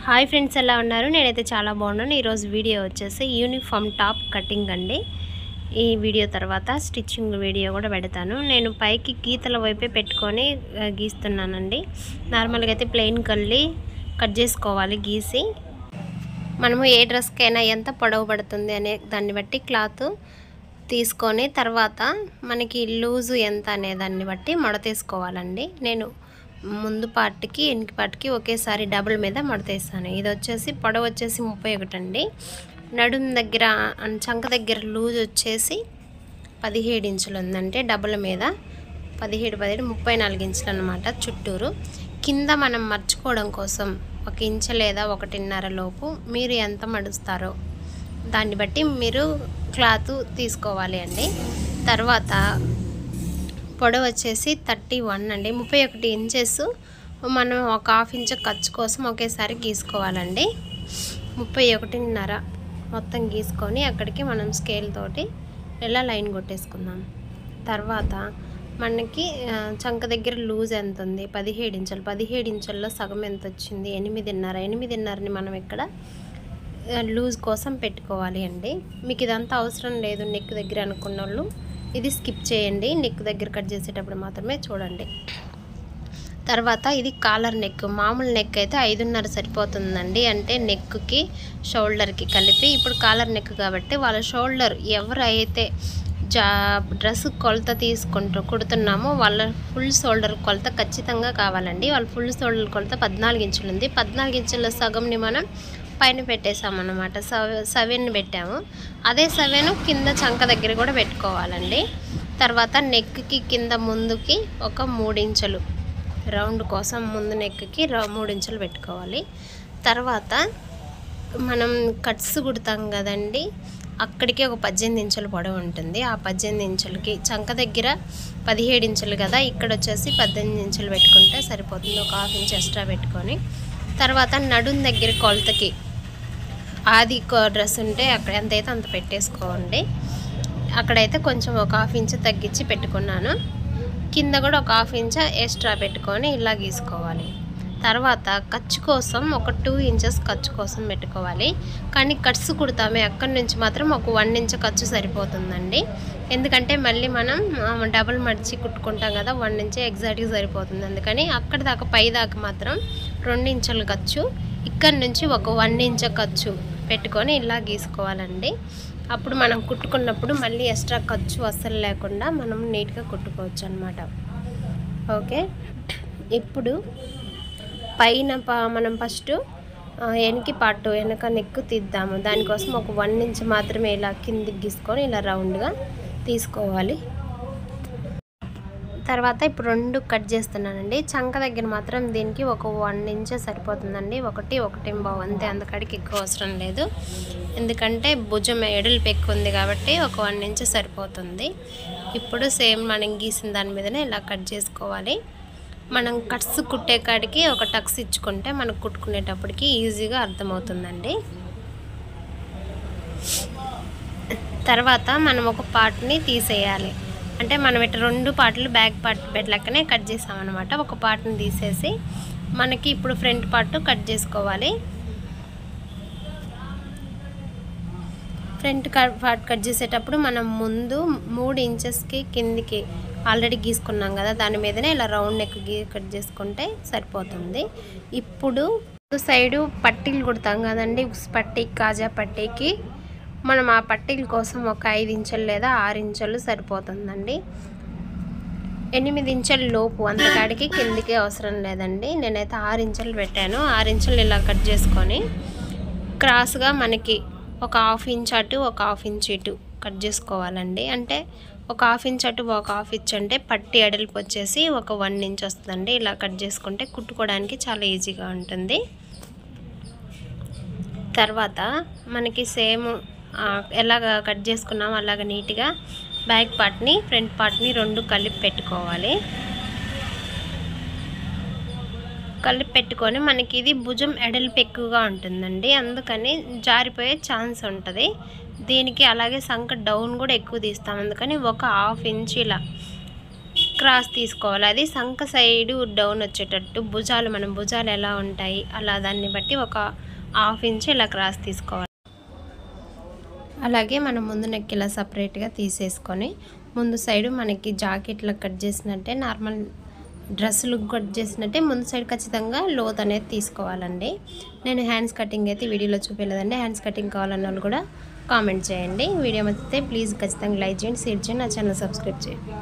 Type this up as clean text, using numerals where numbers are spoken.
Hi friends, ఎలా ఉన్నారు? నేనైతే చాలా బాగున్నాను. ఈరోజు వీడియో వచ్చేసి యూనిఫామ్ టాప్ కటింగ్ అండి. ఈ వీడియో తర్వాత స్టిచ్చింగ్ వీడియో కూడా పెడతాను. నేను పైకి గీతల వైపే పెట్టుకొని గీస్తున్నానండి. నార్మల్గా అయితే ప్లెయిన్ కళ్ళి కట్ చేసుకోవాలి. గీసి మనము ఏ డ్రెస్కైనా ఎంత పొడవు పడుతుంది అనే దాన్ని బట్టి క్లాత్ తీసుకొని తర్వాత మనకి లూజు ఎంత అనే దాన్ని బట్టి మడతేసుకోవాలండి. నేను ముందు పార్ట్కి వెనక పార్ట్కి ఒకేసారి డబుల్ మీద మడతేస్తాను. ఇది వచ్చేసి పొడవు వచ్చేసి 31 అండి. నడుం దగ్గర చంక దగ్గర లూజ్ వచ్చేసి 17 ఇంచులు ఉందంటే డబుల్ మీద 17 34 ఇంచులు అన్నమాట చుట్టూరు. కింద మనం మర్చుకోవడం కోసం 1 ఇంచు లేదా 1.5 లోపు మీరు ఎంత మడుస్తారో దాన్ని బట్టి మీరు క్లాత్ తీసుకోవాలి అండి. తర్వాత పొడవు వచ్చేసి 31 అండి. 31 ఇంచెస్ మనం ఒక హాఫ్ ఇంచ్ ఖర్చు కోసం ఒకేసారి గీసుకోవాలండి. 31.5 మొత్తం గీసుకొని అక్కడికి మనం స్కేల్ తోటి ఇలా లైన్ కొట్టేసుకుందాం. తర్వాత మనకి చంక దగ్గర లూజ్ ఎంత ఉంది? 17 ఇంచులు. 17 ఇంచుల్లో సగం ఎంత వచ్చింది? 8.5. 8.5ని మనం ఇక్కడ లూజ్ కోసం పెట్టుకోవాలి అండి. మీకు ఇదంతా అవసరం లేదు నెక్ దగ్గర అనుకున్న వాళ్ళు ఇది స్కిప్ చేయండి. నెక్ దగ్గర కట్ చేసేటప్పుడు మాత్రమే చూడండి. తర్వాత ఇది కాలర్ నెక్. మామూలు నెక్ అయితే 5.5 సరిపోతుందండి, అంటే నెక్కి షోల్డర్కి కలిపి. ఇప్పుడు కాలర్ నెక్ కాబట్టి వాళ్ళ షోల్డర్ ఎవరైతే డ్రెస్ కొలత కుడుతున్నామో వాళ్ళ ఫుల్ షోల్డర్ కొలత ఖచ్చితంగా కావాలండి. వాళ్ళ ఫుల్ షోల్డర్ కొలత 14 ఇంచులు ఉంది. 14 ఇంచుల సగంని మనం పైన పెట్టేసామన్నమాట. 7 పెట్టాము. అదే 7 కింద చంక దగ్గర కూడా పెట్టుకోవాలండి. తర్వాత నెక్కి కింద ముందుకి ఒక 3 ఇంచులు రౌండ్ కోసం ముందు నెక్కి 3 ఇంచులు పెట్టుకోవాలి. తర్వాత మనం కట్స్ కుడతాం కదండి, అక్కడికి ఒక 18 ఇంచుల పొడవు ఉంటుంది. ఆ 18 ఇంచులకి చంక దగ్గర 17 ఇంచులు కదా, ఇక్కడ వచ్చేసి 18 ఇంచులు పెట్టుకుంటే సరిపోతుంది. ఒక హాఫ్ ఇంచ్ ఎక్స్ట్రా పెట్టుకొని తర్వాత నడుం దగ్గర కొలతకి ఆది డ్రెస్ ఉంటే అక్కడ ఎంతైతే అంత పెట్టేసుకోండి. అక్కడైతే కొంచెం ఒక హాఫ్ ఇంచ్ తగ్గించి పెట్టుకున్నాను. కింద కూడా ఒక హాఫ్ ఇంచ్ ఎక్స్ట్రా పెట్టుకొని ఇలా గీసుకోవాలి. తర్వాత ఖర్చు కోసం ఒక 2 ఇంచెస్ ఖర్చు కోసం పెట్టుకోవాలి. కానీ కట్స్ కుడతామే అక్కడి నుంచి మాత్రం ఒక 1 ఇంచ్ ఖర్చు సరిపోతుందండి. ఎందుకంటే మళ్ళీ మనం డబుల్ మడిచి కుట్టుకుంటాం కదా, 1 ఇంచ్ ఎగ్జాక్ట్గా సరిపోతుంది. అందుకని అక్కడి దాకా పై దాకా మాత్రం 2 ఇంచుల ఖర్చు, ఇక్కడ నుంచి ఒక 1 ఇంచ్ ఖర్చు పెట్టుకొని ఇలా గీసుకోవాలండి. అప్పుడు మనం కుట్టుకున్నప్పుడు మళ్ళీ ఎక్స్ట్రా ఖర్చు అస్సలు లేకుండా మనం నీట్గా కుట్టుకోవచ్చు అన్నమాట. ఓకే, ఇప్పుడు పైన మనం ఫస్ట్ వెనక నెక్ తీద్దాము. దానికోసం ఒక 1 ఇంచ్ మాత్రమే ఇలా కిందికి గీసుకొని ఇలా రౌండ్గా తీసుకోవాలి. తర్వాత ఇప్పుడు 2 కట్ చేస్తున్నానండి. చంక దగ్గర మాత్రం దీనికి ఒక 1 ఇంచ్ సరిపోతుందండి. 1.5 అంతే, అందుకడికి ఎక్కువ అవసరం లేదు. ఎందుకంటే భుజం ఎడల్పు ఎక్కువ ఉంది కాబట్టి ఒక 1 ఇంచ్ సరిపోతుంది. ఇప్పుడు సేమ్ మనం గీసిన దాని మీదనే ఇలా కట్ చేసుకోవాలి. మనం కట్స్ కుట్టే కాడికి ఒక టక్స్ ఇచ్చుకుంటే మనకు కుట్టుకునేటప్పటికి ఈజీగా అర్థమవుతుందండి. తర్వాత మనం ఒక పార్ట్ని తీసేయాలి. అంటే మనం ఇట్లా 2 పార్ట్లు బ్యాక్ పార్ట్ పెట్టలేకనే కట్ చేసామన్నమాట. ఒక పార్ట్ని తీసేసి మనకి ఇప్పుడు ఫ్రంట్ పార్ట్ కట్ చేసుకోవాలి. ఫ్రంట్ పార్ట్ కట్ చేసేటప్పుడు మనం ముందు 3 ఇంచెస్కి కిందికి ఆల్రెడీ గీసుకున్నాం కదా, దాని మీదనే ఇలా రౌండ్ నెక్ కట్ చేసుకుంటే సరిపోతుంది. ఇప్పుడు సైడు పట్టీలు కుడతాం కదండి, పట్టీ కాజా పట్టీకి మనం ఆ పట్టీల కోసం ఒక 5 ఇంచులు లేదా 6 ఇంచులు సరిపోతుందండి. 8 ఇంచుల లోపు అంతకాడికి కిందికి అవసరం లేదండి. నేనైతే 6 ఇంచులు పెట్టాను. 6 ఇంచులు ఇలా కట్ చేసుకొని క్రాస్గా మనకి ఒక హాఫ్ ఇంచ్ అటు ఒక హాఫ్ ఇంచ్ ఇటు కట్ చేసుకోవాలండి. అంటే ఒక హాఫ్ ఇంచ్ అటు ఒక హాఫ్ ఇంచ్ అంటే పట్టి ఎడల్పు వచ్చేసి ఒక 1 ఇంచ్ వస్తుందండి. ఇలా కట్ చేసుకుంటే కుట్టుకోవడానికి చాలా ఈజీగా ఉంటుంది. తర్వాత మనకి సేమ్ ఎలాగ కట్ చేసుకున్నామో అలాగ నీట్గా బ్యాక్ పార్ట్ని ఫ్రంట్ పార్ట్ని 2 కలిపి పెట్టుకోవాలి. కలిపి పెట్టుకొని మనకి ఇది భుజం ఎడల్పు ఎక్కువగా ఉంటుందండి, అందుకని జారిపోయే ఛాన్స్ ఉంటుంది. దీనికి అలాగే సంక డౌన్ కూడా ఎక్కువ తీస్తాం, అందుకని ఒక హాఫ్ ఇంచ్ ఇలా క్రాస్ తీసుకోవాలి. అది సంక సైడు డౌన్ వచ్చేటట్టు భుజాలు మన భుజాలు ఎలా ఉంటాయి అలా దాన్ని బట్టి ఒక 1/2 ఇంచ్ ఇలా క్రాస్ తీసుకోవాలి. అలాగే మనం ముందు నెక్ ఇలా సపరేట్గా తీసేసుకొని ముందు సైడు మనకి జాకెట్లో కట్ చేసినట్టే నార్మల్ డ్రెస్సులు కట్ చేసినట్టే ముందు సైడ్ ఖచ్చితంగా లోత్ అనేది తీసుకోవాలండి. నేను హ్యాండ్స్ కటింగ్ అయితే వీడియోలో చూపించలేదండి. హ్యాండ్స్ కటింగ్ కావాలన్న వాళ్ళు కూడా కామెంట్ చేయండి. వీడియో నచ్చితే ప్లీజ్ ఖచ్చితంగా లైక్ చేయండి, షేర్ చేయండి, నా ఛానల్ సబ్స్క్రైబ్ చేయండి.